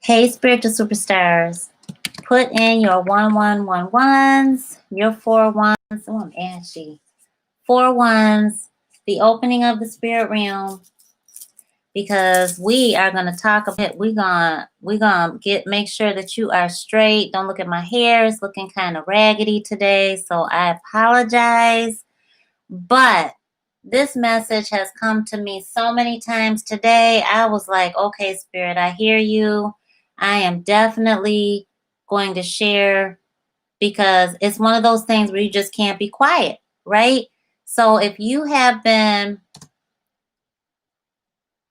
Hey, spiritual superstars, put in your 1111s, your 4 1s. Oh, I'm ashy. 4 1s, the opening of the spirit realm, because we are going to talk about it. We're gonna make sure that you are straight. Don't look at my hair. It's looking kind of raggedy today, so I apologize. But this message has come to me so many times today. I was like, okay, Spirit, I hear you. I am definitely going to share, because it's one of those things where you just can't be quiet, right? So if you have been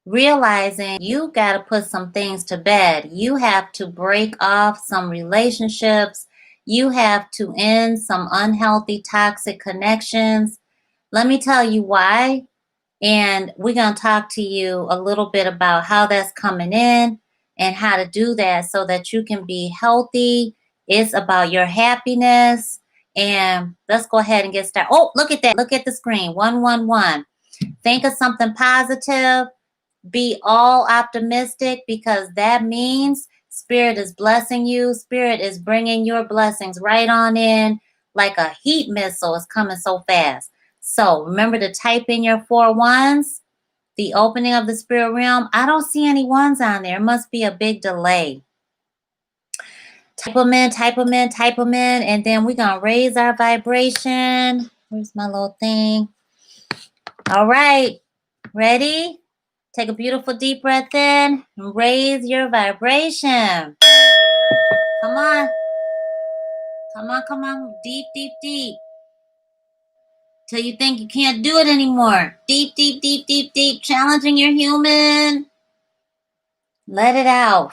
realizing you got to put some things to bed, you have to break off some relationships, you have to end some unhealthy, toxic connections. Let me tell you why. And we're going to talk to you a little bit about how that's coming in and how to do that so that you can be healthy. It's about your happiness. And let's go ahead and get started. Oh, look at that. Look at the screen. 111. Think of something positive. Be all optimistic, because that means Spirit is blessing you. Spirit is bringing your blessings right on in like a heat missile. It's coming so fast. So remember to type in your 4 1s, the opening of the spirit realm. I don't see any ones on there. It must be a big delay. Type them in, type them in, type them in, and then we're going to raise our vibration. Where's my little thing? All right. Ready? Take a beautiful deep breath in and raise your vibration. Come on. Come on, come on. Deep, deep, deep. Till you think you can't do it anymore. Deep, deep, deep, deep, deep. Challenging your human. Let it out.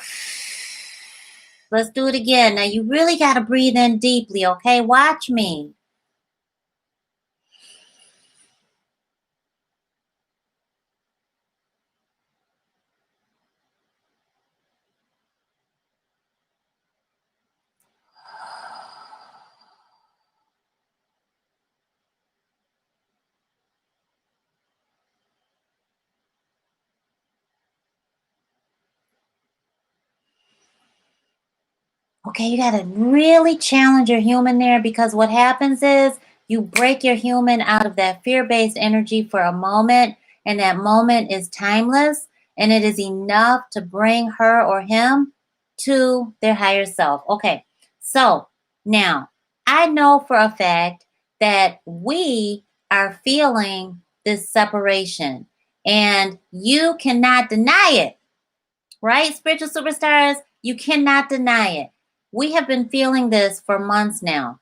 Let's do it again. Now you really got to breathe in deeply, okay? Watch me. Okay, you got to really challenge your human there, because what happens is you break your human out of that fear-based energy for a moment, and that moment is timeless, and it is enough to bring her or him to their higher self. Okay, so now I know for a fact that we are feeling this separation, and you cannot deny it, right? Spiritual superstars, you cannot deny it. We have been feeling this for months now.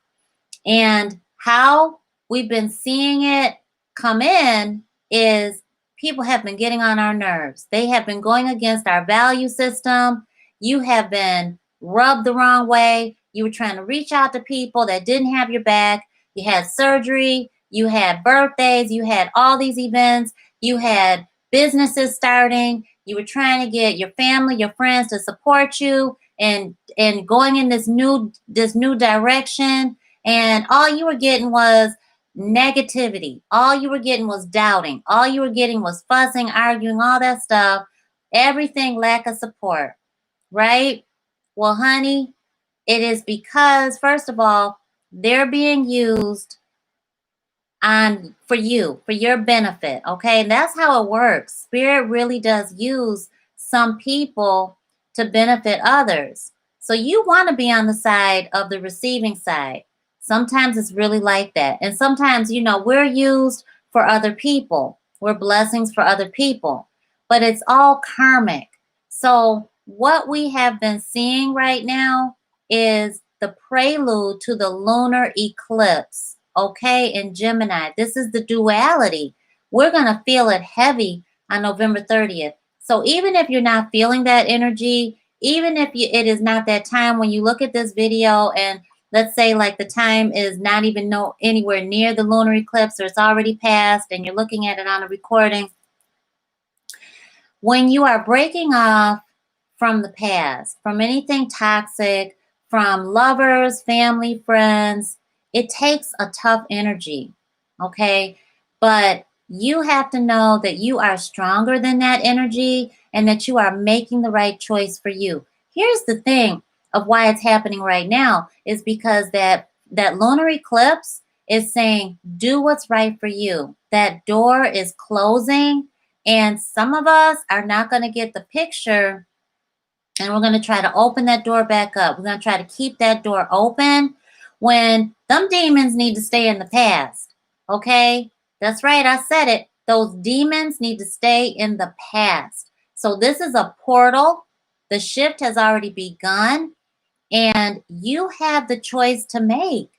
And how we've been seeing it come in is people have been getting on our nerves. They have been going against our value system. You have been rubbed the wrong way. You were trying to reach out to people that didn't have your back. You had surgery. You had birthdays. You had all these events. You had businesses starting. You were trying to get your family, your friends to support you and going in this new direction. And all you were getting was negativity. All you were getting was doubting. All you were getting was fussing, arguing, all that stuff. Everything lack of support, right? Well, honey, it is because, first of all, they're being used for you, for your benefit, okay? And that's how it works. Spirit really does use some people to benefit others. So you want to be on the side of the receiving side. Sometimes it's really like that. And sometimes, we're used for other people. We're blessings for other people. But it's all karmic. So what we have been seeing right now is the prelude to the lunar eclipse, okay, in Gemini. This is the duality. We're going to feel it heavy on November 30th. So even if you're not feeling that energy, even if it is not that time when you look at this video, and let's say like the time is not even anywhere near the lunar eclipse, or it's already passed and you're looking at it on a recording, when you are breaking off from the past, from anything toxic, from lovers, family, friends, it takes a tough energy, okay? But you have to know that you are stronger than that energy and that you are making the right choice for you. Here's the thing of why it's happening right now is because that lunar eclipse is saying, do what's right for you. That door is closing, and some of us are not going to get the picture, and we're going to try to open that door back up. We're going to try to keep that door open when them demons need to stay in the past. Okay? That's right. I said it. Those demons need to stay in the past. So this is a portal. The shift has already begun, and you have the choice to make.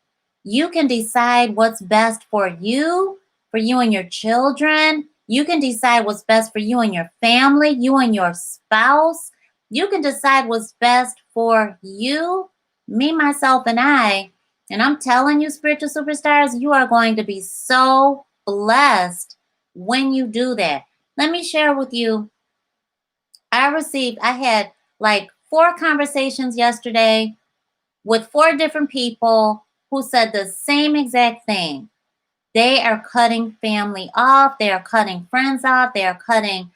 You can decide what's best for you and your children. You can decide what's best for you and your family, you and your spouse. You can decide what's best for you, me, myself, and I. And I'm telling you, spiritual superstars, you are going to be so blessed when you do that. Let me share with you. I had like 4 conversations yesterday with 4 different people who said the same exact thing. They are cutting family off. They are cutting friends off. They are cutting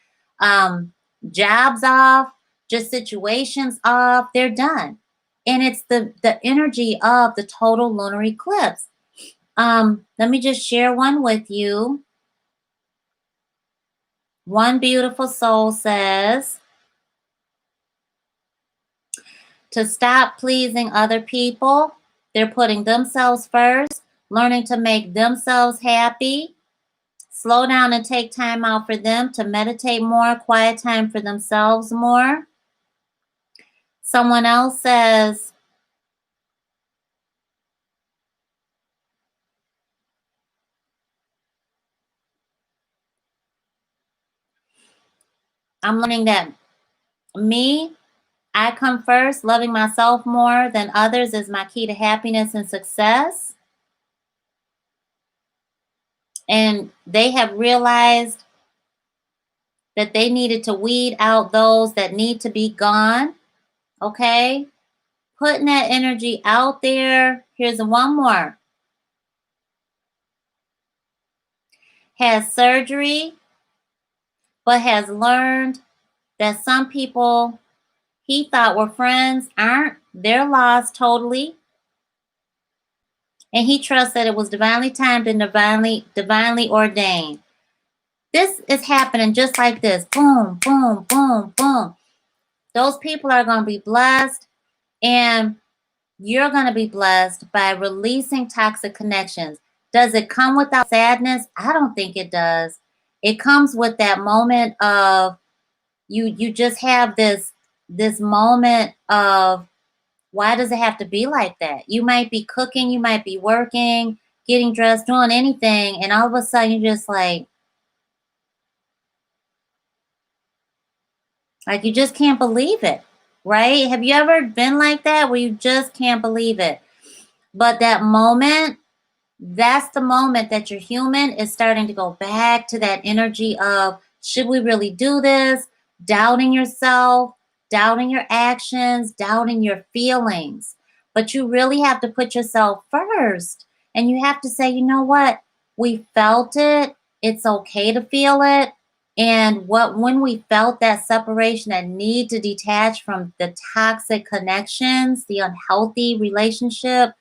jobs off, just situations off. They're done. And it's the energy of the total lunar eclipse. Let me just share one with you. One beautiful soul says, to stop pleasing other people. They're putting themselves first, learning to make themselves happy. Slow down and take time out for them to meditate more, quiet time for themselves more. Someone else says, I'm learning that I come first. Loving myself more than others is my key to happiness and success. And they have realized that they needed to weed out those that need to be gone. Okay? Putting that energy out there. Here's one more. Has surgery, but has learned that some people he thought were friends aren't. They're lost totally. And he trusts that it was divinely timed and divinely ordained. This is happening just like this. Boom, boom, boom, boom. Those people are going to be blessed, and you're going to be blessed by releasing toxic connections. Does it come without sadness? I don't think it does. It comes with that moment of you just have this moment of, why does it have to be like that? You might be cooking, you might be working, getting dressed, doing anything, and all of a sudden you're just like you just can't believe it, right? Have you ever been like that where you just can't believe it? But that moment, that's the moment that your human is starting to go back to that energy of, should we really do this? Doubting yourself, doubting your actions, doubting your feelings. But you really have to put yourself first. And you have to say, you know what? We felt it. It's okay to feel it. And when we felt that separation, that need to detach from the toxic connections, the unhealthy relationship,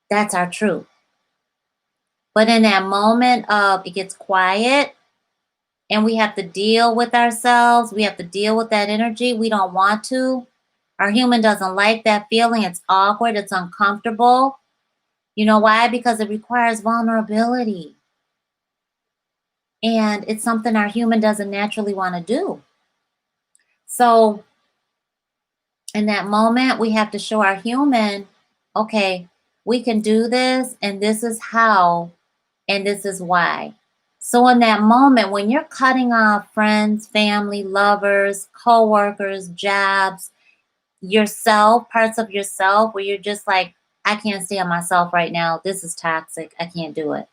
that's our truth. But in that moment of it gets quiet and we have to deal with ourselves, we have to deal with that energy. We don't want to. Our human doesn't like that feeling. It's awkward. It's uncomfortable. You know why? Because it requires vulnerability. And it's something our human doesn't naturally want to do. So in that moment, we have to show our human, okay, we can do this, and this is how, and this is why. So in that moment, when you're cutting off friends, family, lovers, co-workers, jobs, yourself, parts of yourself, where you're just like, I can't stand myself right now. This is toxic. I can't do it.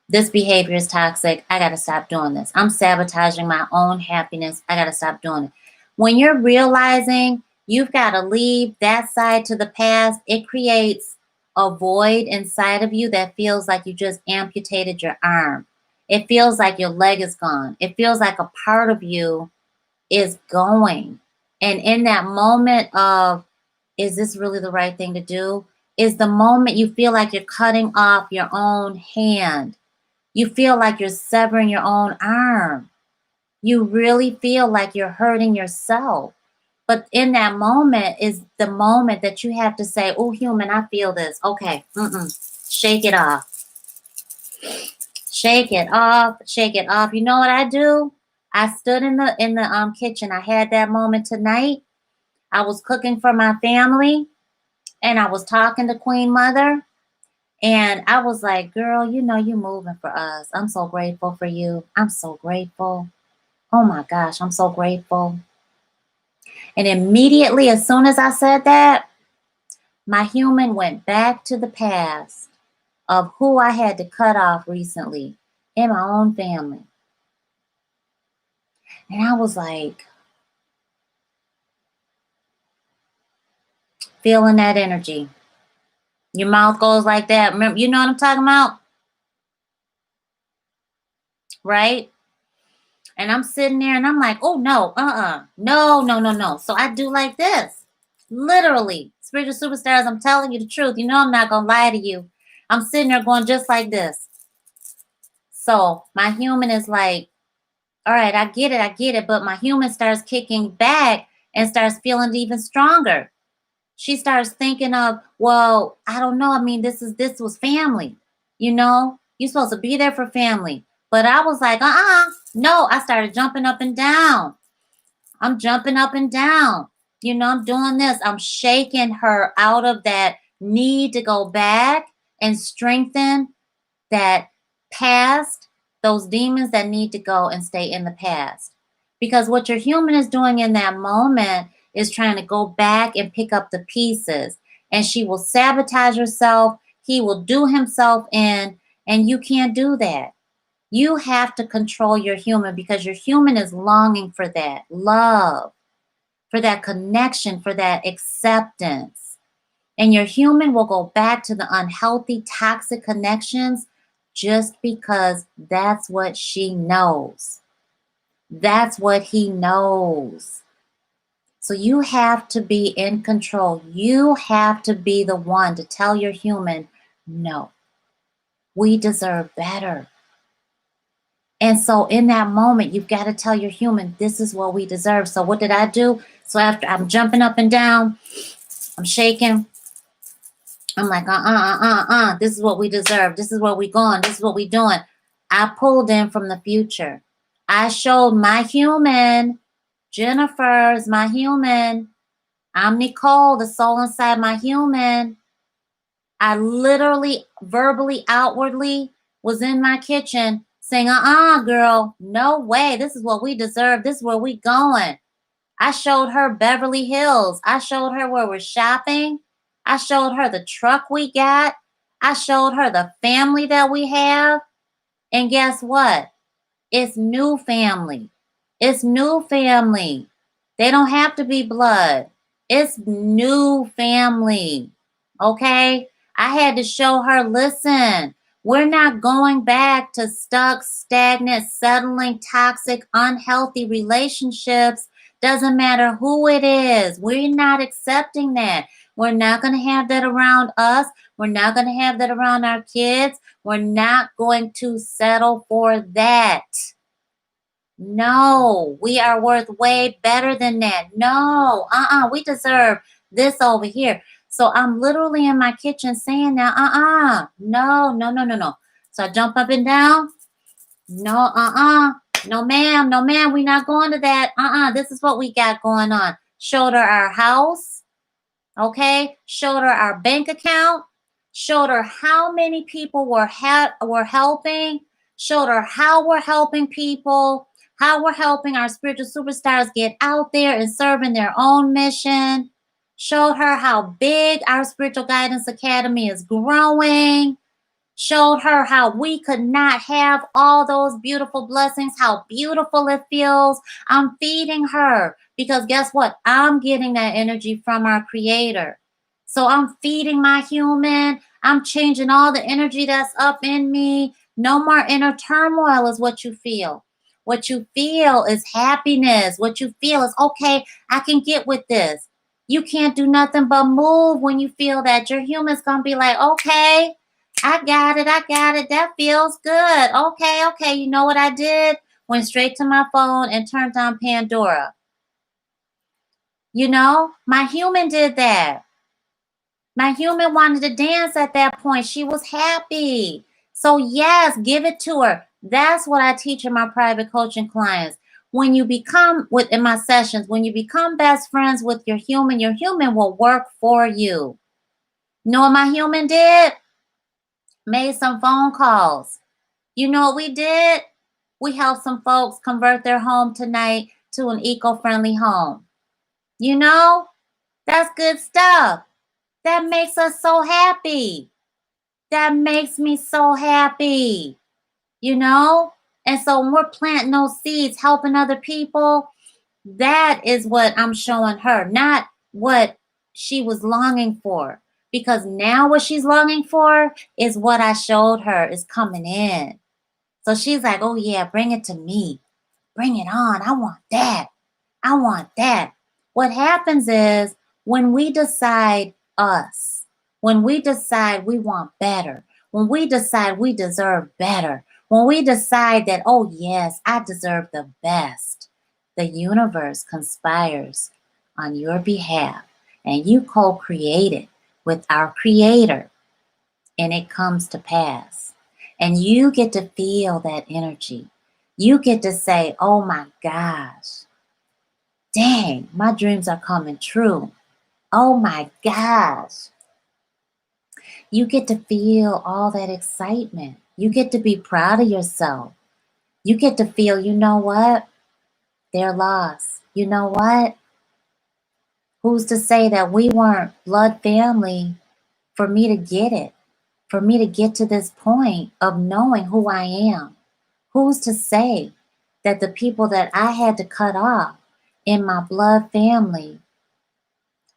This behavior is toxic. I got to stop doing this. I'm sabotaging my own happiness. I got to stop doing it. When you're realizing you've got to leave that side to the past, it creates a void inside of you that feels like you just amputated your arm. It feels like your leg is gone. It feels like a part of you is going. And in that moment of, is this really the right thing to do? Is the moment you feel like you're cutting off your own hand. You feel like you're severing your own arm. You really feel like you're hurting yourself. But in that moment is the moment that you have to say, oh, human, I feel this. Okay, shake it off. Shake it off. Shake it off. You know what I do? I stood in the kitchen. I had that moment tonight. I was cooking for my family, and I was talking to Queen Mother, and I was like, girl, you know you're moving for us. I'm so grateful for you. I'm so grateful. Oh my gosh, I'm so grateful. And immediately, as soon as I said that, my human went back to the past of who I had to cut off recently in my own family. And I was like, feeling that energy. Your mouth goes like that. Remember, you know what I'm talking about? Right? And I'm sitting there and I'm like, oh, no, no. So I do like this. Literally, spiritual superstars, I'm telling you the truth. You know I'm not going to lie to you. I'm sitting there going just like this. So my human is like, all right, I get it. But my human starts kicking back and starts feeling even stronger. She starts thinking of, well, I don't know. I mean, this was family. You know, you're supposed to be there for family. But I was like, no. I started jumping up and down. I'm jumping up and down. You know, I'm doing this. I'm shaking her out of that need to go back and strengthen that past, those demons that need to go and stay in the past. Because what your human is doing in that moment is trying to go back and pick up the pieces. And she will sabotage herself. He will do himself in, and you can't do that. You have to control your human because your human is longing for that love, for that connection, for that acceptance. And your human will go back to the unhealthy, toxic connections just because that's what she knows. That's what he knows. So you have to be in control. You have to be the one to tell your human, no, we deserve better. And so in that moment, you've got to tell your human, this is what we deserve. So what did I do? So after I'm jumping up and down, I'm shaking. I'm like, this is what we deserve. This is where we going. This is what we doing. I pulled in from the future. I showed my human, Jennifer's my human. I'm Necole, the soul inside my human. I literally, verbally, outwardly was in my kitchen saying, girl, no way. This is what we deserve. This is where we going. I showed her Beverly Hills. I showed her where we're shopping. I showed her the truck we got. I showed her the family that we have. And guess what? It's new family. It's new family. They don't have to be blood. It's new family. Okay? I had to show her, listen, we're not going back to stuck, stagnant, settling, toxic, unhealthy relationships. Doesn't matter who it is. We're not accepting that. We're not going to have that around us. We're not going to have that around our kids. We're not going to settle for that. No, we are worth way better than that. No, we deserve this over here. So I'm literally in my kitchen saying now, no. So I jump up and down. No, no, ma'am, we're not going to that. This is what we got going on. Showed her our house. Okay, showed her our bank account. Showed her how many people were helping. Showed her how we're helping people. How we're helping our spiritual superstars get out there and serving their own mission. Showed her how big our Spiritual Guidance Academy is growing. Showed her how we could not have all those beautiful blessings, how beautiful it feels. I'm feeding her because guess what? I'm getting that energy from our Creator. So I'm feeding my human. I'm changing all the energy that's up in me. No more inner turmoil is what you feel. What you feel is happiness. What you feel is, okay, I can get with this. You can't do nothing but move when you feel that. Your human's going to be like, okay, I got it. I got it. That feels good. Okay, okay. You know what I did? Went straight to my phone and turned on Pandora. You know, my human did that. My human wanted to dance at that point. She was happy. So yes, give it to her. That's what I teach in my private coaching clients. When you become in my sessions, when you become best friends with your human will work for you. You know what my human did? Made some phone calls. You know what we did? We helped some folks convert their home tonight to an eco-friendly home. You know, that's good stuff. That makes us so happy. That makes me so happy, you know? And so when we're planting those seeds, helping other people, that is what I'm showing her, not what she was longing for. Because now what she's longing for is what I showed her is coming in. So she's like, oh yeah, bring it to me. Bring it on. I want that. I want that. What happens is when we decide us, when we decide we want better, when we decide we deserve better, when we decide that, oh yes, I deserve the best, the universe conspires on your behalf and you co-create it with our creator and it comes to pass. And you get to feel that energy. You get to say, oh my gosh, dang, my dreams are coming true. Oh my gosh. You get to feel all that excitement. You get to be proud of yourself. You get to feel, you know what? They're lost. You know what? Who's to say that we weren't blood family for me to get it? For me to get to this point of knowing who I am? Who's to say that the people that I had to cut off in my blood family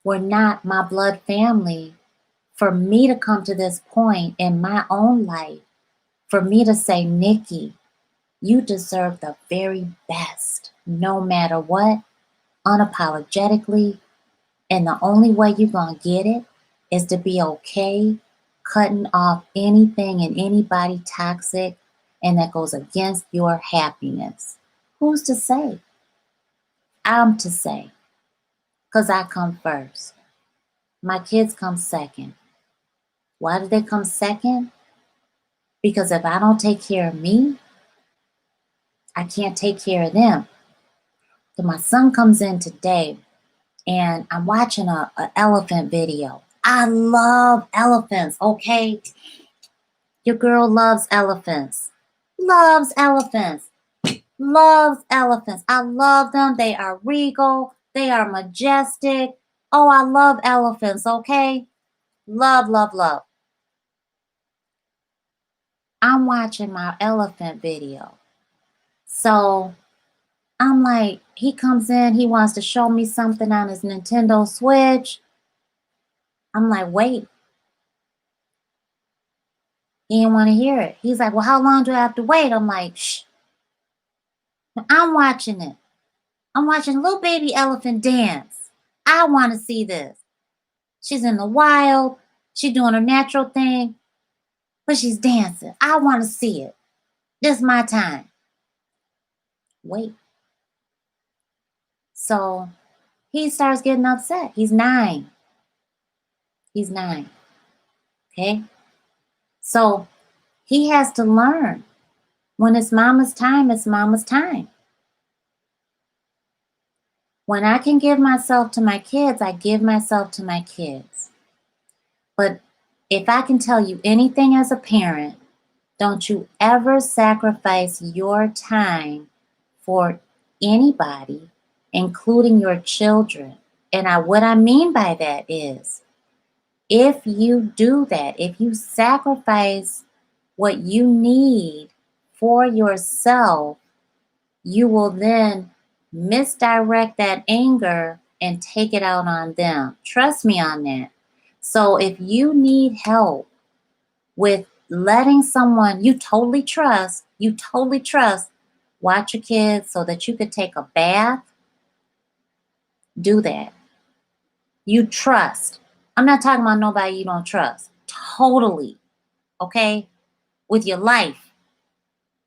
were not my blood family for me to come to this point in my own life, for me to say, Nikki, you deserve the very best, no matter what, unapologetically, and the only way you're going to get it is to be okay cutting off anything and anybody toxic and that goes against your happiness. Who's to say? I'm to say, because I come first. My kids come second. Why do they come second? Because if I don't take care of me, I can't take care of them. So my son comes in today and I'm watching an elephant video. I love elephants, okay? Your girl loves elephants. Loves elephants. Loves elephants. I love them. They are regal. They are majestic. Oh, I love elephants, okay? Love, love, love. I'm watching my elephant video. So I'm like, he comes in, he wants to show me something on his Nintendo Switch. I'm like, wait. He didn't want to hear it. He's like, well, how long do I have to wait? I'm like, shh. I'm watching it. I'm watching little baby elephant dance. I want to see this. She's in the wild. She's doing her natural thing, but she's dancing. I want to see it. This is my time. Wait. So he starts getting upset. He's 9. He's 9. Okay? So he has to learn when it's mama's time, it's mama's time. When I can give myself to my kids, I give myself to my kids. But if I can tell you anything as a parent, don't you ever sacrifice your time for anybody, including your children. And what I mean by that is, if you do that, if you sacrifice what you need for yourself, you will then misdirect that anger and take it out on them. Trust me on that. So if you need help with letting someone you totally trust watch your kids so that you could take a bath, do that. You trust. I'm not talking about nobody you don't trust. Totally. Okay? With your life.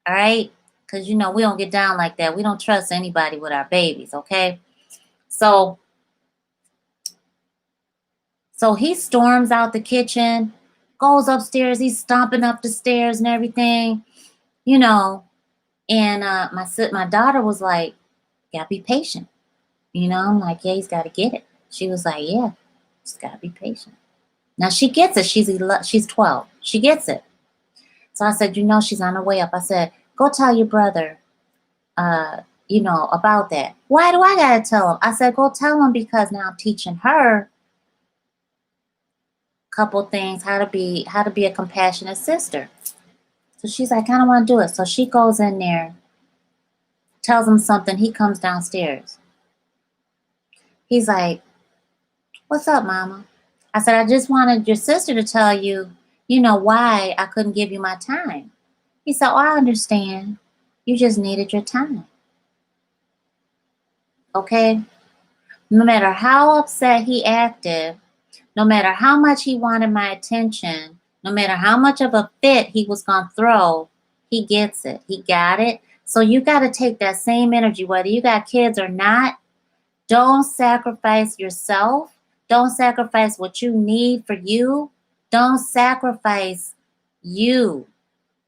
All right? Because, we don't get down like that. We don't trust anybody with our babies. Okay? So he storms out the kitchen, goes upstairs. He's stomping up the stairs and everything, And my daughter was like, gotta be patient. I'm like, yeah, he's got to get it. She was like, yeah, he's got to be patient. Now she gets it. She's 12. She gets it. So I said, she's on her way up. I said, go tell your brother, about that. Why do I got to tell him? I said, go tell him because now I'm teaching her a couple things, how to be a compassionate sister. So she's like, I kind of want to do it. So she goes in there, tells him something. He comes downstairs. He's like, what's up, Mama? I said, I just wanted your sister to tell you, why I couldn't give you my time. He said, oh, I understand. You just needed your time. Okay? No matter how upset he acted, no matter how much he wanted my attention, no matter how much of a fit he was going to throw, he gets it. He got it. So you got to take that same energy, whether you got kids or not. Don't sacrifice yourself. Don't sacrifice what you need for you. Don't sacrifice you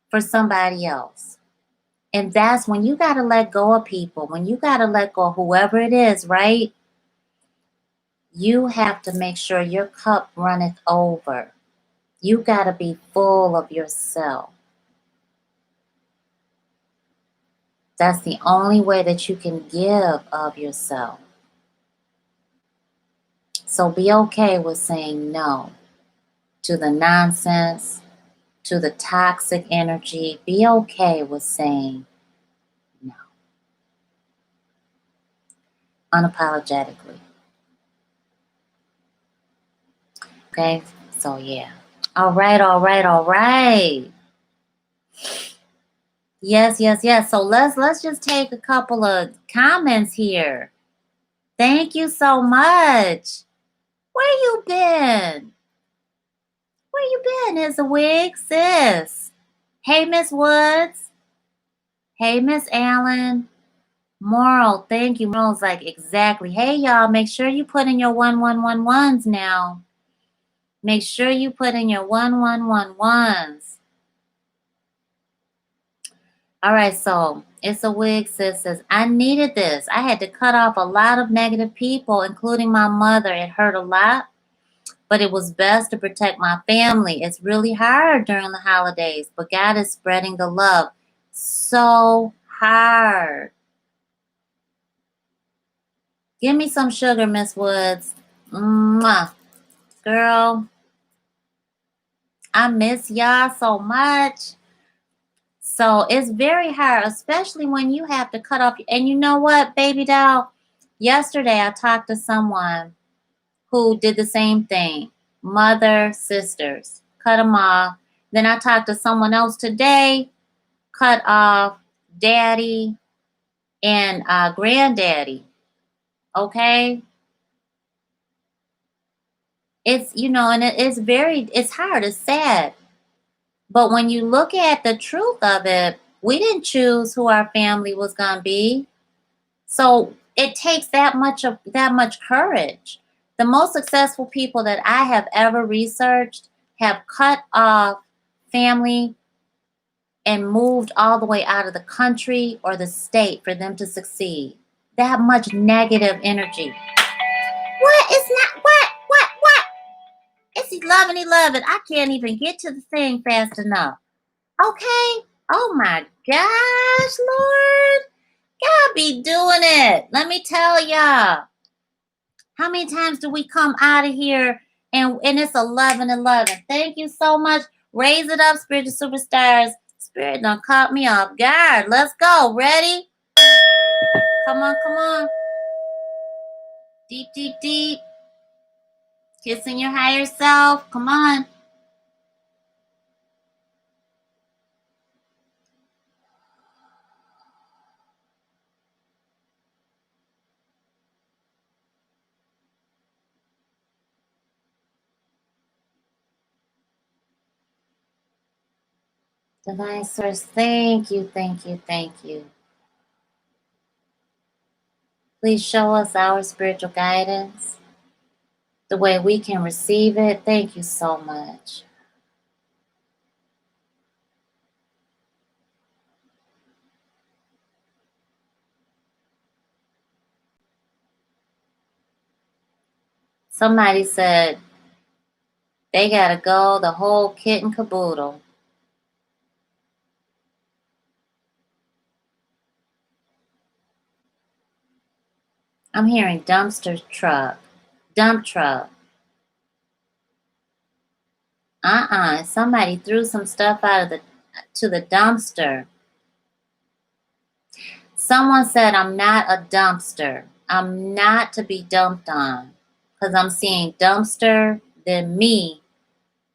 for somebody else. And that's when you got to let go of people, when you got to let go of whoever it is, right? You have to make sure your cup runneth over. You got to be full of yourself. That's the only way that you can give of yourself. So be okay with saying no to the nonsense, to the toxic energy. Be okay with saying no. Unapologetically. Okay? So yeah. All right. Yes. So let's just take a couple of comments here. Thank you so much. Where you been? Is a wig, sis? Hey, Miss Woods. Hey, Miss Allen. Moral, thank you. Moral's like, exactly. Hey, y'all, make sure you put in your 1111s now. Make sure you put in your 1111s. All right, so it's a wig, sis says, I needed this. I had to cut off a lot of negative people, including my mother. It hurt a lot, but it was best to protect my family. It's really hard during the holidays, but God is spreading the love. So hard. Give me some sugar, Miss Woods. Mwah. Girl, I miss y'all so much. So it's very hard, especially when you have to cut off. And you know what, baby doll? Yesterday I talked to someone who did the same thing. Mother, sisters, cut them off. Then I talked to someone else today, cut off daddy and granddaddy. Okay? It's, and it's hard, it's sad. But when you look at the truth of it, we didn't choose who our family was going to be. So it takes that much courage. The most successful people that I have ever researched have cut off family and moved all the way out of the country or the state for them to succeed. That much negative energy. What? It's not what? It's 11:11. I can't even get to the thing fast enough. Okay. Oh my gosh, Lord. God be doing it. Let me tell y'all. How many times do we come out of here and it's 11:11? Thank you so much. Raise it up, spiritual superstars. Spirit done caught me off guard. Let's go. Ready? Come on. Deep. Kissing your higher self. Come on. Divine Source, thank you, thank you, thank you. Please show us our spiritual guidance, the way we can receive it. Thank you so much. Somebody said they gotta go, the whole kit and caboodle. I'm hearing dumpster truck, dump truck. Somebody threw some stuff out of the dumpster. Someone said I'm not a dumpster. I'm not to be dumped on. Because I'm seeing dumpster, then me,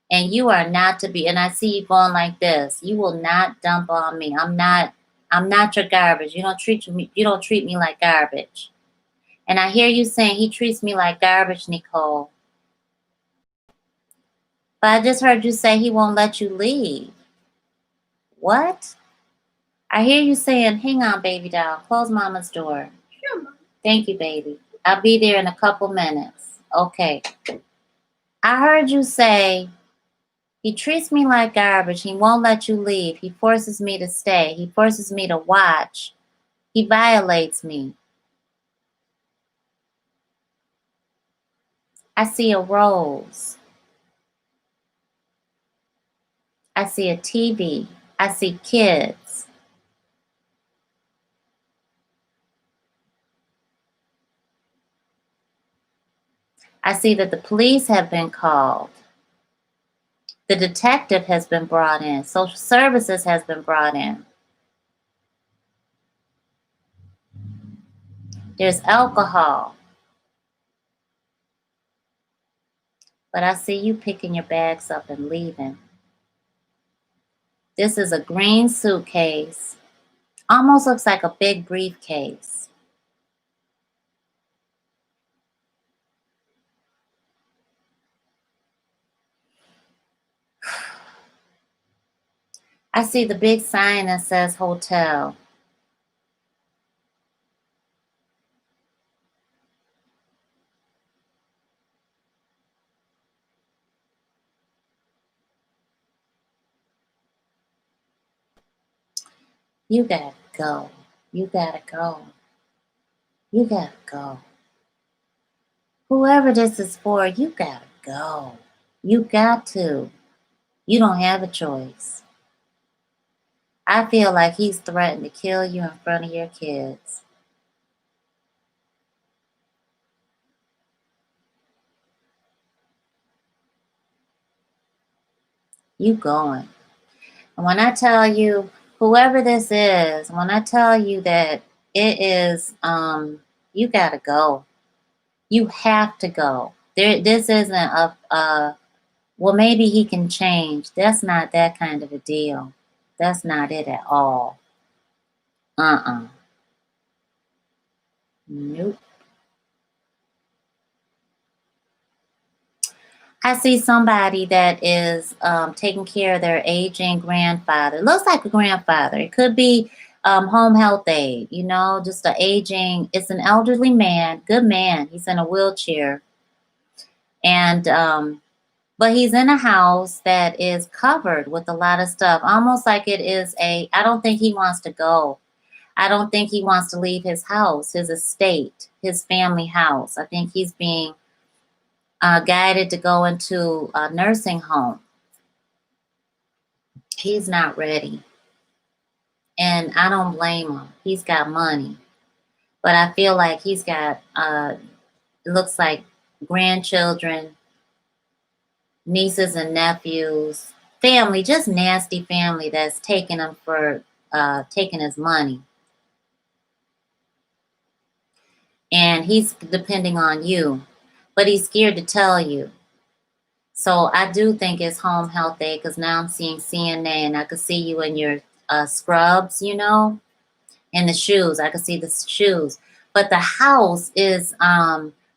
and you are not to be. And I see you going like this. You will not dump on me. I'm not your garbage. You don't treat me like garbage. And I hear you saying he treats me like garbage, Necole. But I just heard you say he won't let you leave. What? I hear you saying, hang on, baby doll. Close mama's door. Sure, Mom. Thank you, baby. I'll be there in a couple minutes. Okay. I heard you say, he treats me like garbage. He won't let you leave. He forces me to stay. He forces me to watch. He violates me. I see a rose. I see a TV. I see kids. I see that the police have been called. The detective has been brought in. Social services has been brought in. There's alcohol. But I see you picking your bags up and leaving. This is a green suitcase. Almost looks like a big briefcase. I see the big sign that says hotel. You gotta go. You gotta go. You gotta go. Whoever this is for, you gotta go. You got to. You don't have a choice. I feel like he's threatened to kill you in front of your kids. You going. And when I tell you, whoever this is, when I tell you that it is, you gotta go. You have to go. This isn't well, maybe he can change. That's not that kind of a deal. That's not it at all. Uh-uh. Nope. I see somebody that is taking care of their aging grandfather. Looks like a grandfather. It could be home health aide, just a aging. It's an elderly man, good man. He's in a wheelchair. And, but he's in a house that is covered with a lot of stuff, almost like it is I don't think he wants to go. I don't think he wants to leave his house, his estate, his family house. I think he's being guided to go into a nursing home. He's not ready. And I don't blame him. He's got money. But I feel like he's got, it looks like grandchildren, nieces and nephews, family, just nasty family that's taking him for taking his money. And he's depending on you, but he's scared to tell you. So I do think it's home health aid because now I'm seeing CNA and I could see you in your scrubs, and the shoes. I could see the shoes. But the house is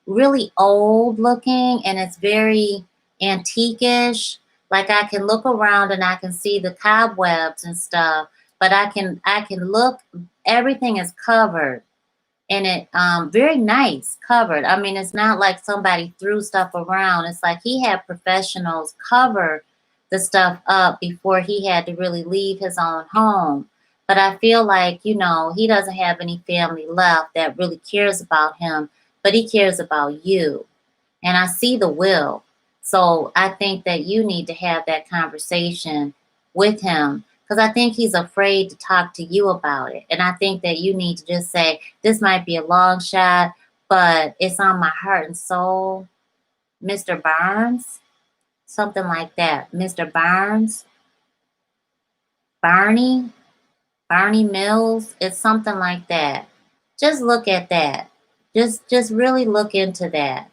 really old looking and it's very antique-ish. Like I can look around and I can see the cobwebs and stuff, but I can look, everything is covered, and it very nice covered. I mean, it's not like somebody threw stuff around. It's like he had professionals cover the stuff up before he had to really leave his own home. But I feel like, he doesn't have any family left that really cares about him, but he cares about you. And I see the will. So I think that you need to have that conversation with him, because I think he's afraid to talk to you about it. And I think that you need to just say, this might be a long shot, but it's on my heart and soul. Mr. Barnes, something like that. Mr. Barnes, Barney, Barney Mills, it's something like that. Just look at that. Just really look into that.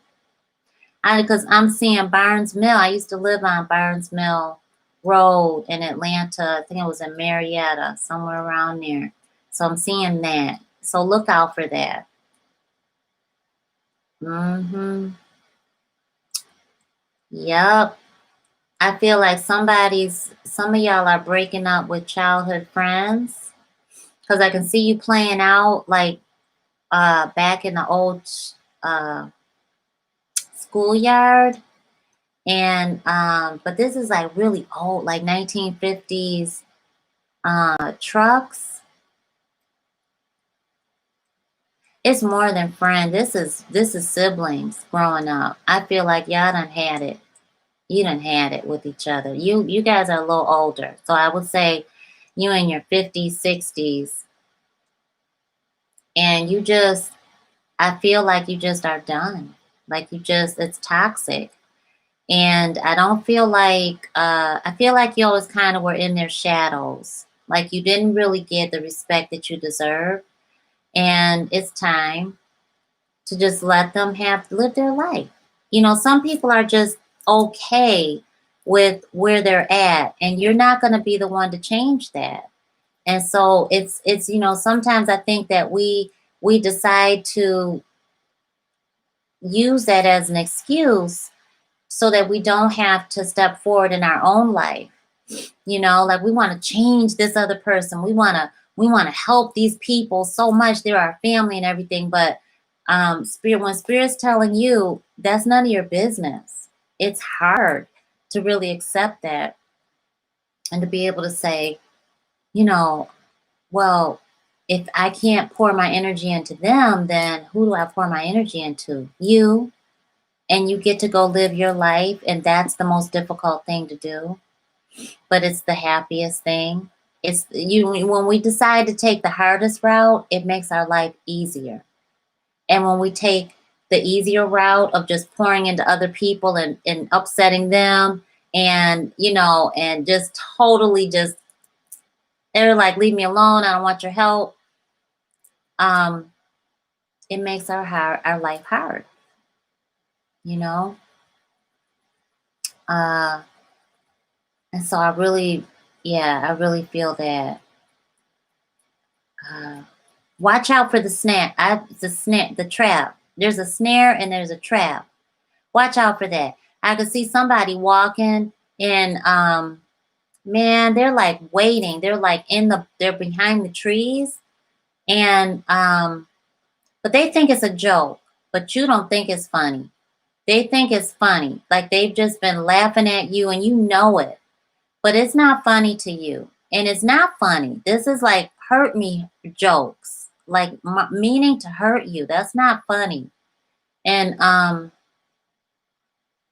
Because I'm seeing Barnes Mill. I used to live on Barnes Mill Road in Atlanta. I think it was in Marietta, somewhere around there. So I'm seeing that. So look out for that. Yep. I feel like some of y'all are breaking up with childhood friends, because I can see you playing out like back in the old schoolyard. And but this is like really old, like 1950s trucks. It's more than friends. This is siblings growing up. I feel like y'all done had it. You done had it with each other. You guys are a little older, so I would say you in your 50s, 60s, and I feel like you just are done. Like it's toxic. And I don't feel like, I feel like you always kind of were in their shadows. Like you didn't really get the respect that you deserve. And it's time to just let them live their life. Some people are just okay with where they're at, and you're not going to be the one to change that. And so it's, sometimes I think that we decide to use that as an excuse so that we don't have to step forward in our own life. Like we want to change this other person. We want to help these people so much. They're our family and everything. But when Spirit's telling you, that's none of your business. It's hard to really accept that and to be able to say, well, if I can't pour my energy into them, then who do I pour my energy into? You. And you get to go live your life, and that's the most difficult thing to do, but it's the happiest thing. It's when we decide to take the hardest route, it makes our life easier. And when we take the easier route of just pouring into other people and upsetting them, and and just totally just, they're like, leave me alone, I don't want your help. It makes our life hard. And so I really feel that. Watch out for the snare. The trap. There's a snare and there's a trap. Watch out for that. I could see somebody walking, and man, they're like waiting. They're like they're behind the trees, and but they think it's a joke, but you don't think it's funny. They think it's funny. Like they've just been laughing at you, and you know it. But it's not funny to you. And it's not funny. This is like hurt me jokes, like meaning to hurt you. That's not funny. And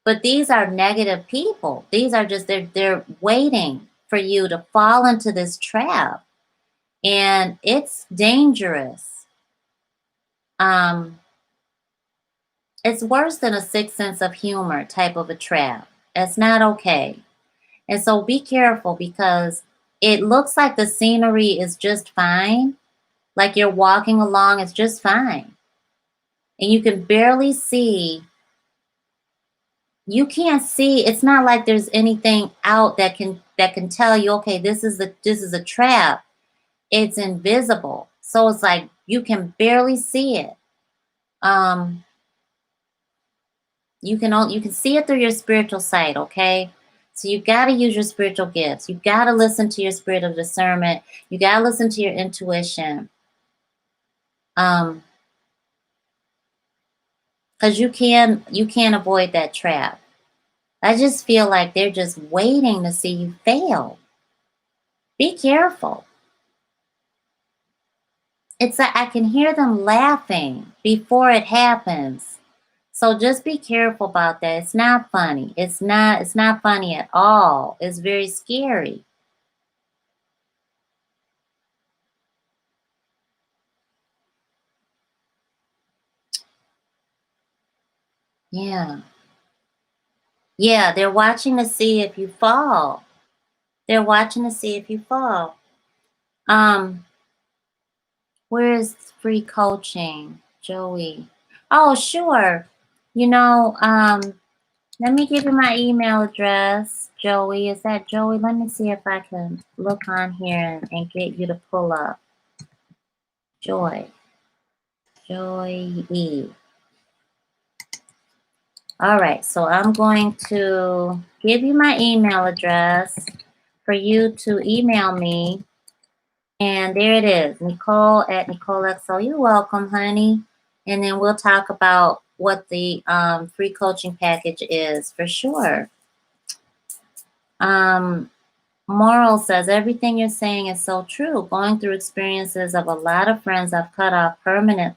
but these are negative people. These are just, they're waiting for you to fall into this trap. And it's dangerous. It's worse than a sixth sense of humor type of a trap. It's not okay. And so be careful, because it looks like the scenery is just fine. Like you're walking along, it's just fine. And you can barely see. You can't see. It's not like there's anything out that can tell you, okay, this is a trap. It's invisible. So it's like you can barely see it. You can see it through your spiritual sight, okay? So you got to use your spiritual gifts. You got to listen to your spirit of discernment. You got to listen to your intuition. Because you can't avoid that trap. I just feel like they're just waiting to see you fail. Be careful. It's like I can hear them laughing before it happens. So just be careful about that. It's not funny. It's not funny at all. It's very scary. Yeah. Yeah, they're watching to see if you fall. They're watching to see if you fall. Um, where is free coaching, Joey? Oh, sure. You know, let me give you my email address, Joey. Is that Joey? Let me see if I can look on here and get you to pull up. Joy. Joy E. All right, so I'm going to give you my email address for you to email me. And there it is, Necole at NecoleXO. You're welcome, honey. And then we'll talk about what the free coaching package is for sure. Moral says, everything you're saying is so true. Going through experiences of a lot of friends I've cut off permanent.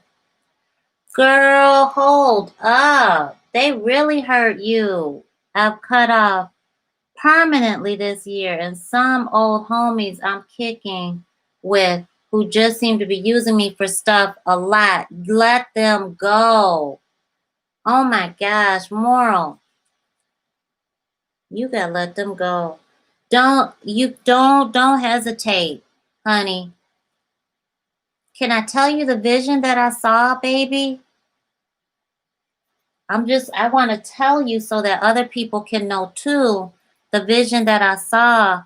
Girl, hold up. They really hurt you. I've cut off permanently this year, and some old homies I'm kicking with who just seem to be using me for stuff a lot. Let them go. Oh my gosh, Moral. You gotta let them go. Don't hesitate, honey. Can I tell you the vision that I saw, baby? I want to tell you so that other people can know too the vision that I saw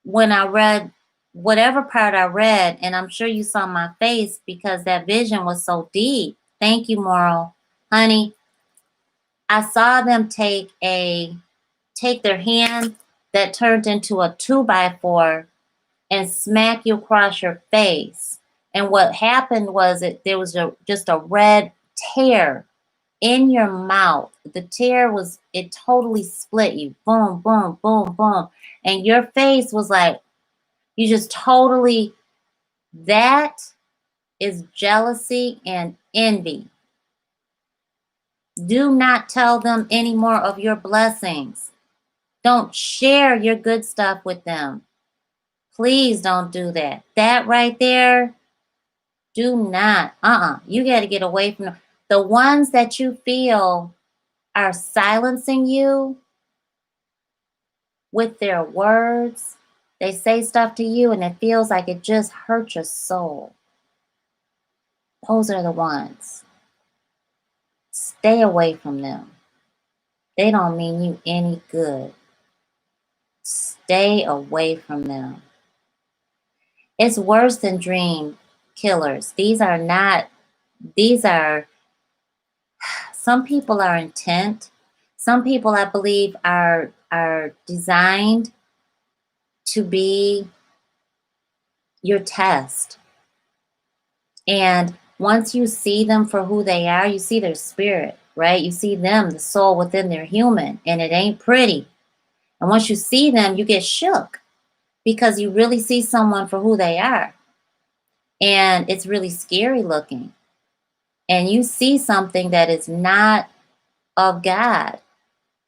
when I read whatever part I read, and I'm sure you saw my face because that vision was so deep. Thank you, Moral. Honey, I saw them take their hand that turned into a 2x4 and smack you across your face. And what happened was there was just a red tear in your mouth. The tear it totally split you. Boom, boom, boom, boom. And your face was like, you just totally, that is jealousy and envy. Do not tell them any more of your blessings. Don't share your good stuff with them. Please don't do that. That right there, do not. You got to get away from them. The ones that you feel are silencing you with their words, they say stuff to you and it feels like it just hurts your soul. Those are the ones. Stay away from them. They don't mean you any good. Stay away from them. It's worse than dream killers. Some people are intent. Some people, I believe, are designed to be your test. And once you see them for who they are, you see their spirit, right? You see them, the soul within their human, and it ain't pretty. And once you see them, you get shook because you really see someone for who they are. And it's really scary looking. And you see something that is not of God,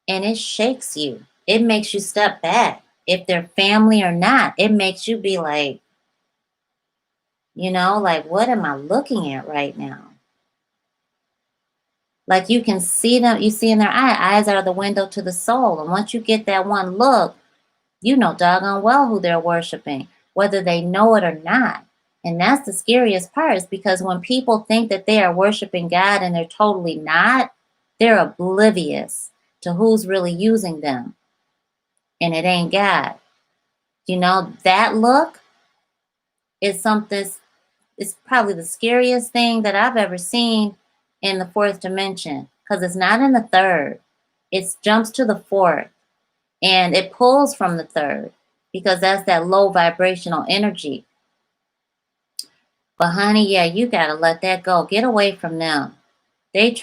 and it shakes you. It makes you step back. If they're family or not, it makes you be like, like, what am I looking at right now? Like you can see them, you see in their eyes are the window to the soul. And once you get that one look, you know doggone well who they're worshiping, whether they know it or not. And that's the scariest part, is because when people think that they are worshiping God and they're totally not, they're oblivious to who's really using them. And it ain't God. That look is something, it's probably the scariest thing that I've ever seen in the fourth dimension, because it's not in the third. It jumps to the fourth. And it pulls from the third because that's that low vibrational energy. But honey, yeah, you got to let that go. Get away from them. They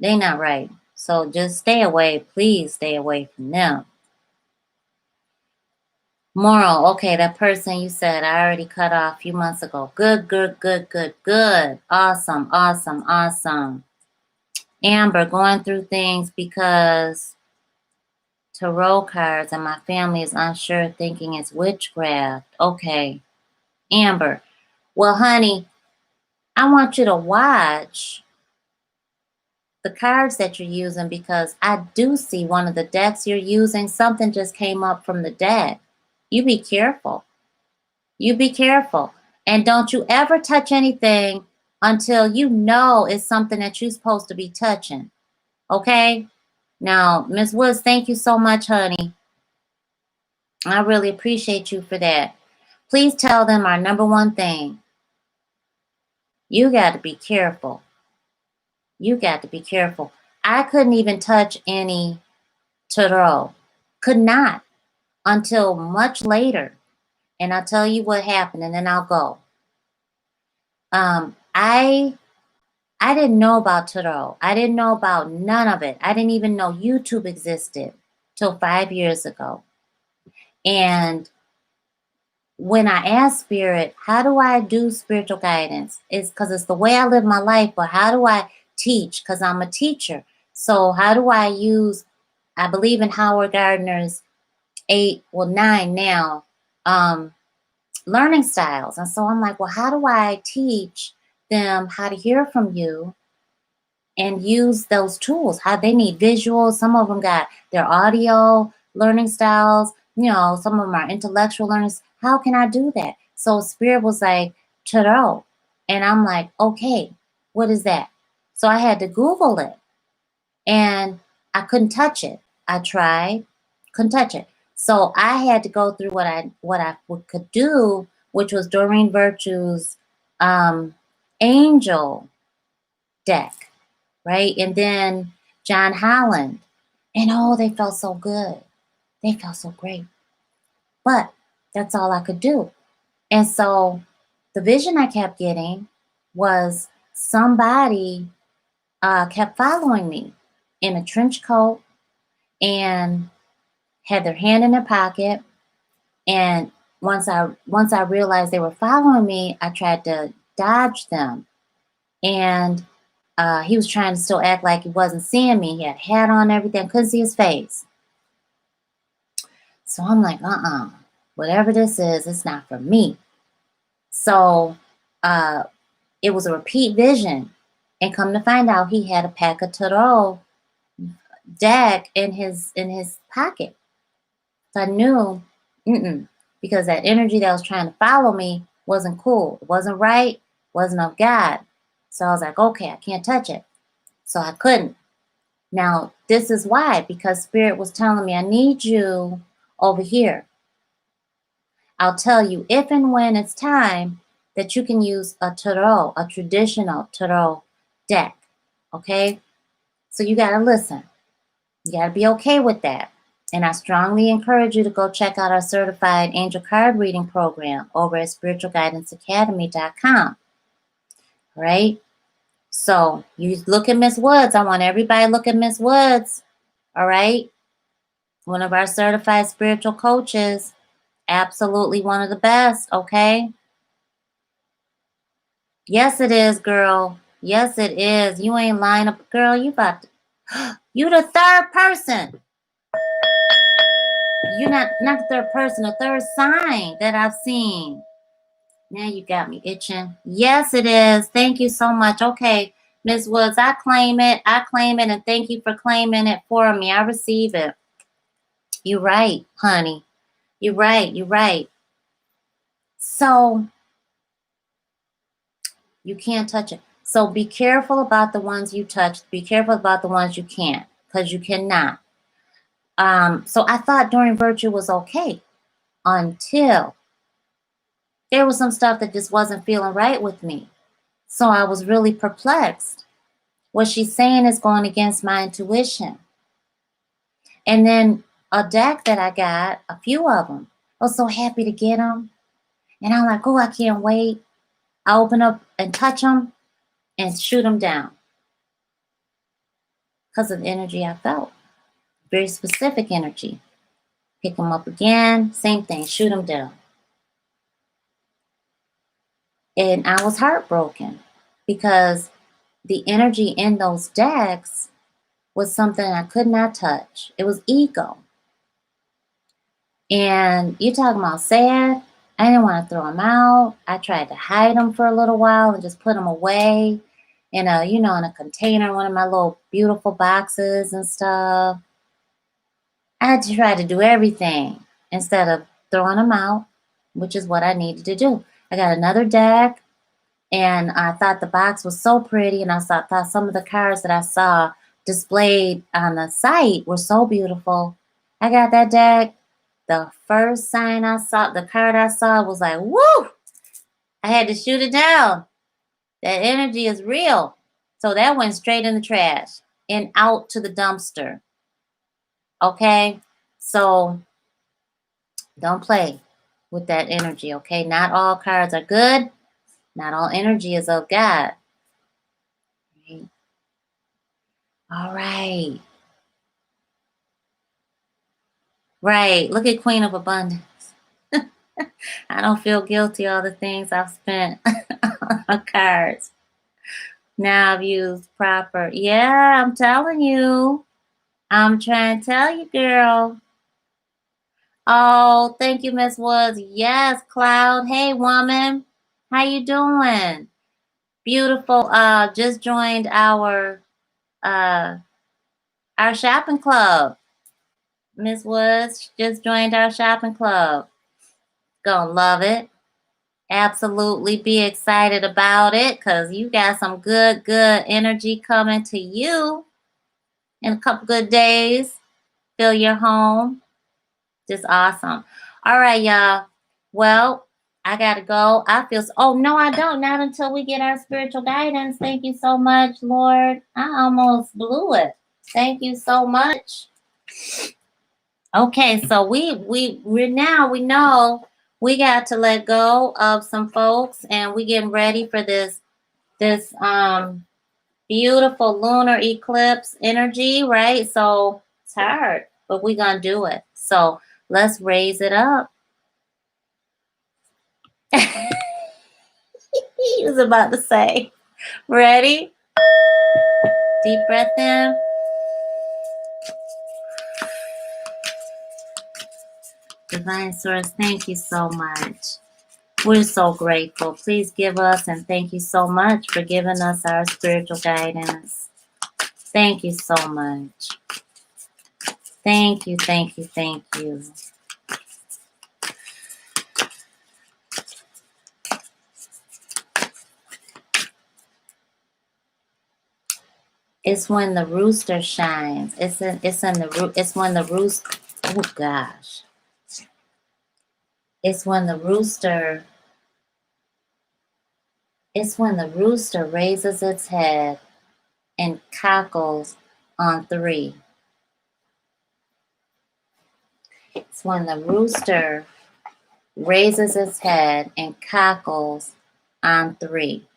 not right. So just stay away. Please stay away from them. Moral, okay, that person you said I already cut off a few months ago. Good, good, good, good, good. Awesome, awesome, awesome. Amber, going through things because tarot cards and my family is unsure, thinking it's witchcraft. Okay. Amber, well, honey, I want you to watch the cards that you're using because I do see one of the decks you're using. Something just came up from the deck. You be careful. You be careful. And don't you ever touch anything until you know it's something that you're supposed to be touching. Okay? Now, Miss Woods, thank you so much, honey. I really appreciate you for that. Please tell them our number one thing. You got to be careful. You got to be careful. I couldn't even touch any tarot. Could not until much later. And I'll tell you what happened and then I'll go. I didn't know about tarot. I didn't know about none of it. I didn't even know YouTube existed till 5 years ago. And when I asked Spirit, how do I do spiritual guidance? It's because it's the way I live my life, but how do I teach? Because I'm a teacher. So how do I use, I believe in Howard Gardner's 9 now, learning styles. And so I'm like, well, how do I teach them how to hear from you and use those tools? How they need visuals. Some of them got their audio learning styles. You know, some of them are intellectual learners. How can I do that? So Spirit was like, tarot. And I'm like, okay, what is that? So I had to Google it. And I couldn't touch it. I tried, couldn't touch it. So I had to go through what I could do, which was Doreen Virtue's Angel deck, right? And then John Holland. And oh, they felt so good. They felt so great. But that's all I could do. And so the vision I kept getting was somebody kept following me in a trench coat and had their hand in their pocket. And once I realized they were following me, I tried to dodge them. And he was trying to still act like he wasn't seeing me. He had a hat on, everything. Couldn't see his face. So I'm like, whatever this is, it's not for me. So it was a repeat vision. And come to find out, he had a pack of tarot deck in his pocket. So I knew, because that energy that was trying to follow me wasn't cool. It wasn't right. Wasn't of God. So I was like, okay, I can't touch it. So I couldn't. Now, this is why, because Spirit was telling me, I need you over here. I'll tell you if and when it's time that you can use a tarot, a traditional tarot deck. Okay? So you got to listen. You got to be okay with that. And I strongly encourage you to go check out our certified angel card reading program over at SPIRITUALGUIDANCEACADEMY.com. Right? So you look at Miss Woods. I want everybody to look at Miss Woods. All right? One of our certified spiritual coaches. Absolutely one of the best. Okay? Yes, it is, girl. Yes, it is. You ain't lying up. Girl, you about to. You the third person. You're not the third person, the third sign that I've seen. Now you got me itching. Yes, it is. Thank you so much. Okay, Ms. Woods, I claim it. And thank you for claiming it for me. I receive it. You're right, honey. You're right. So you can't touch it. So be careful about the ones you touch. Be careful about the ones you can't, because you cannot. So I thought Doreen Virtue was okay until there was some stuff that just wasn't feeling right with me. So I was really perplexed. What she's saying is going against my intuition. And then a deck that I got, a few of them. I was so happy to get them. And I'm like, oh, I can't wait. I open up and touch them and shoot them down because of the energy I felt. Very specific energy. Pick them up again, same thing, shoot them down. And I was heartbroken because the energy in those decks was something I could not touch. It was ego. And you talking about sad? I didn't want to throw them out. I tried to hide them for a little while and just put them away in a, in a container, one of my little beautiful boxes and stuff. I had to try to do everything instead of throwing them out, which is what I needed to do. I got another deck, and I thought the box was so pretty, and I thought some of the cards that I saw displayed on the site were so beautiful. I got that deck. The first sign I saw, the card I saw was like, woo! I had to shoot it down. That energy is real. So that went straight in the trash and out to the dumpster. Okay? So don't play with that energy, okay? Not all cards are good. Not all energy is of God. Okay? All right. Right. Look at Queen of Abundance. I don't feel guilty all the things I've spent on cards. Now I've used proper. Yeah, I'm telling you. I'm trying to tell you, girl. Oh, thank you, Miss Woods. Yes, Cloud. Hey, woman. How you doing? Beautiful. Just joined our shopping club. Miss Woods just joined our shopping club. Gonna love it. Absolutely be excited about it because you got some good energy coming to you in a couple good days. Fill your home. Just awesome. All right, y'all. Well, I got to go. Oh, no, I don't. Not until we get our spiritual guidance. Thank you so much, Lord. I almost blew it. Thank you so much. Okay, so we know we got to let go of some folks, and we getting ready for this beautiful lunar eclipse energy, right? So it's hard, but we're gonna do it. So let's raise it up. He was about to say, ready? Deep breath in. Divine Source, thank you so much. We're so grateful. Please give us, and thank you so much for giving us our spiritual guidance. Thank you so much. Thank you, thank you, thank you. It's when the rooster shines. It's when the rooster. Oh gosh. It's when the rooster raises its head and cackles on 3. It's when the rooster raises its head and cackles on 3.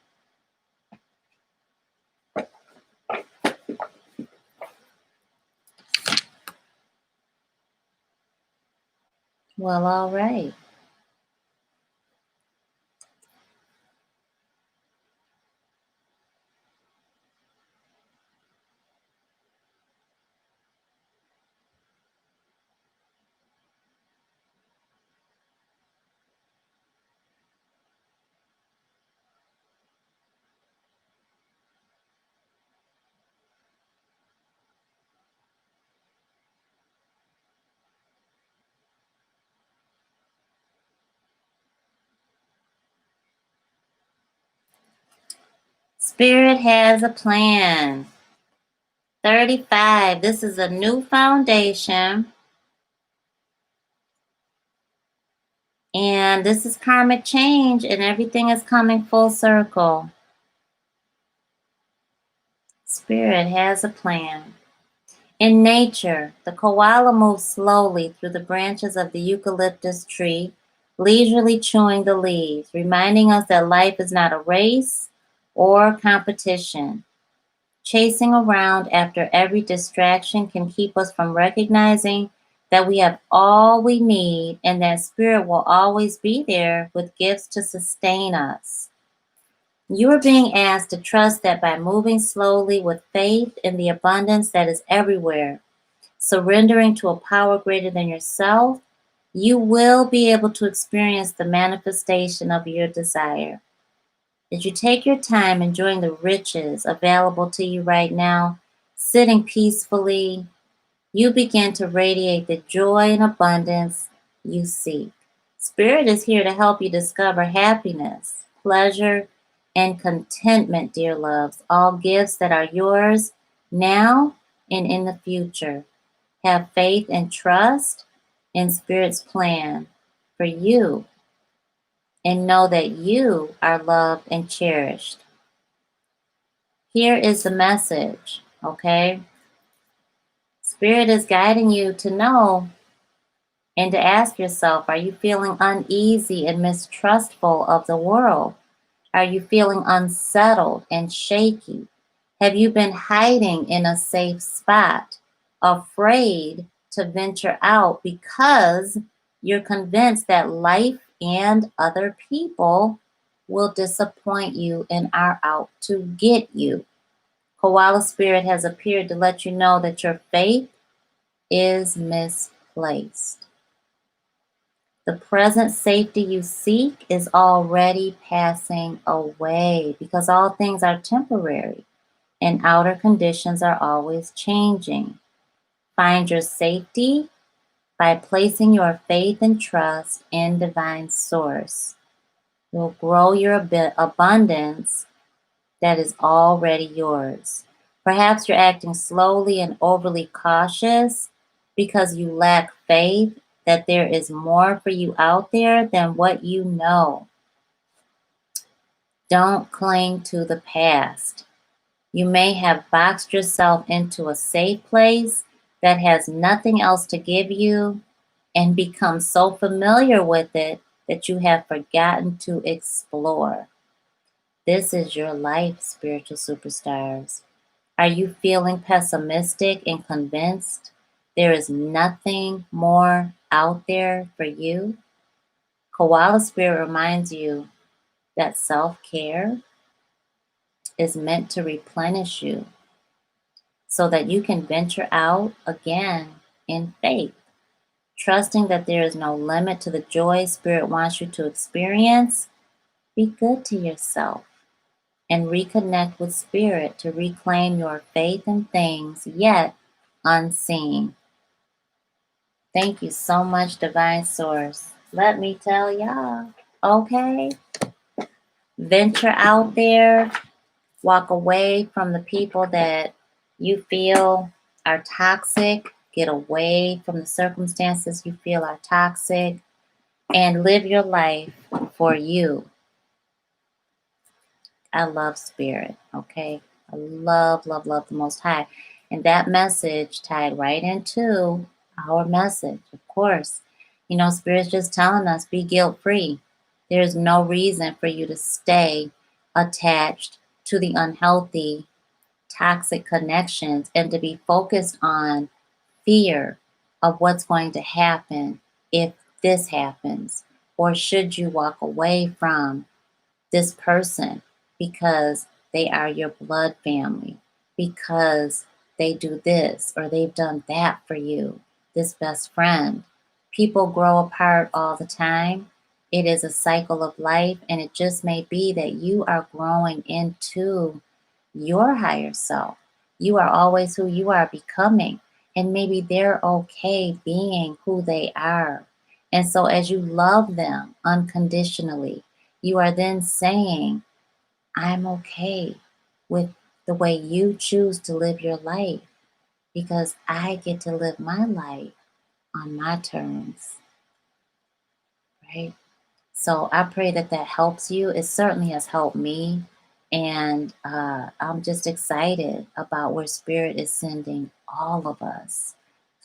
Well, all right. Spirit has a plan. 35. This is a new foundation. And this is karmic change, and everything is coming full circle. Spirit has a plan. In nature, the koala moves slowly through the branches of the eucalyptus tree, leisurely chewing the leaves, reminding us that life is not a race or competition. Chasing around after every distraction can keep us from recognizing that we have all we need and that spirit will always be there with gifts to sustain us. You are being asked to trust that by moving slowly with faith in the abundance that is everywhere, surrendering to a power greater than yourself, you will be able to experience the manifestation of your desire. As you take your time enjoying the riches available to you right now, sitting peacefully, you begin to radiate the joy and abundance you seek. Spirit is here to help you discover happiness, pleasure, and contentment, dear loves, all gifts that are yours now and in the future. Have faith and trust in Spirit's plan for you and know that you are loved and cherished. Here is the message, okay? Spirit is guiding you to know and to ask yourself, are you feeling uneasy and mistrustful of the world? Are you feeling unsettled and shaky? Have you been hiding in a safe spot, afraid to venture out because you're convinced that life and other people will disappoint you and are out to get you? Koala Spirit has appeared to let you know that your faith is misplaced. The present safety you seek is already passing away because all things are temporary and outer conditions are always changing. Find your safety by placing your faith and trust in divine source. You'll grow your abundance that is already yours. Perhaps you're acting slowly and overly cautious because you lack faith that there is more for you out there than what you know. Don't cling to the past. You may have boxed yourself into a safe place that has nothing else to give you and become so familiar with it that you have forgotten to explore. This is your life, spiritual superstars. Are you feeling pessimistic and convinced there is nothing more out there for you? Koala Spirit reminds you that self-care is meant to replenish you so that you can venture out again in faith, trusting that there is no limit to the joy Spirit wants you to experience. Be good to yourself and reconnect with Spirit to reclaim your faith in things yet unseen. Thank you so much, Divine Source. Let me tell y'all, okay? Venture out there, walk away from the people that you feel are toxic, get away from the circumstances you feel are toxic, and live your life for you. I love Spirit, okay? I love, love, love the Most High. And that message tied right into our message, of course. You know, Spirit's just telling us be guilt free. There's no reason for you to stay attached to the unhealthy, toxic connections and to be focused on fear of what's going to happen if this happens. Or should you walk away from this person because they are your blood family, because they do this or they've done that for you, this best friend. People grow apart all the time. It is a cycle of life, and it just may be that you are growing into your higher self. You are always who you are becoming, and maybe they're okay being who they are. And so, as you love them unconditionally, you are then saying, I'm okay with the way you choose to live your life because I get to live my life on my terms, right? So I pray that that helps you. It certainly has helped me. And I'm just excited about where Spirit is sending all of us.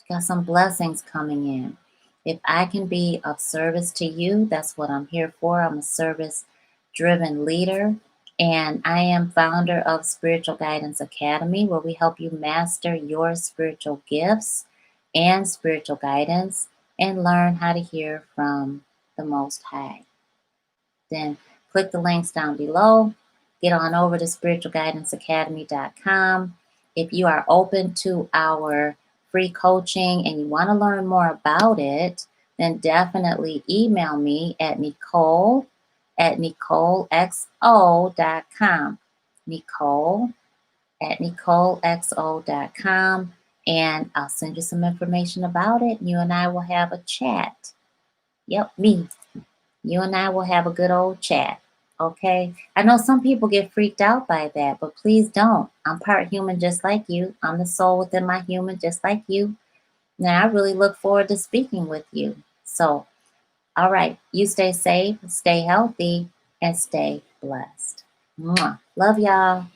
Got some blessings coming in. If I can be of service to you, that's what I'm here for. I'm a service driven leader, and I am founder of Spiritual Guidance Academy, where we help you master your spiritual gifts and spiritual guidance and learn how to hear from the Most High. Then click the links down below. Get on over to spiritualguidanceacademy.com. If you are open to our free coaching and you want to learn more about it, then definitely email me at Necole at NecoleXO.com. Necole at NecoleXO.com. And I'll send you some information about it. You and I will have a chat. Yep, me. You and I will have a good old chat. Okay? I know some people get freaked out by that, but please don't. I'm part human just like you. I'm the soul within my human just like you. Now, I really look forward to speaking with you. So, all right, you stay safe, stay healthy, and stay blessed. Mwah. Love y'all.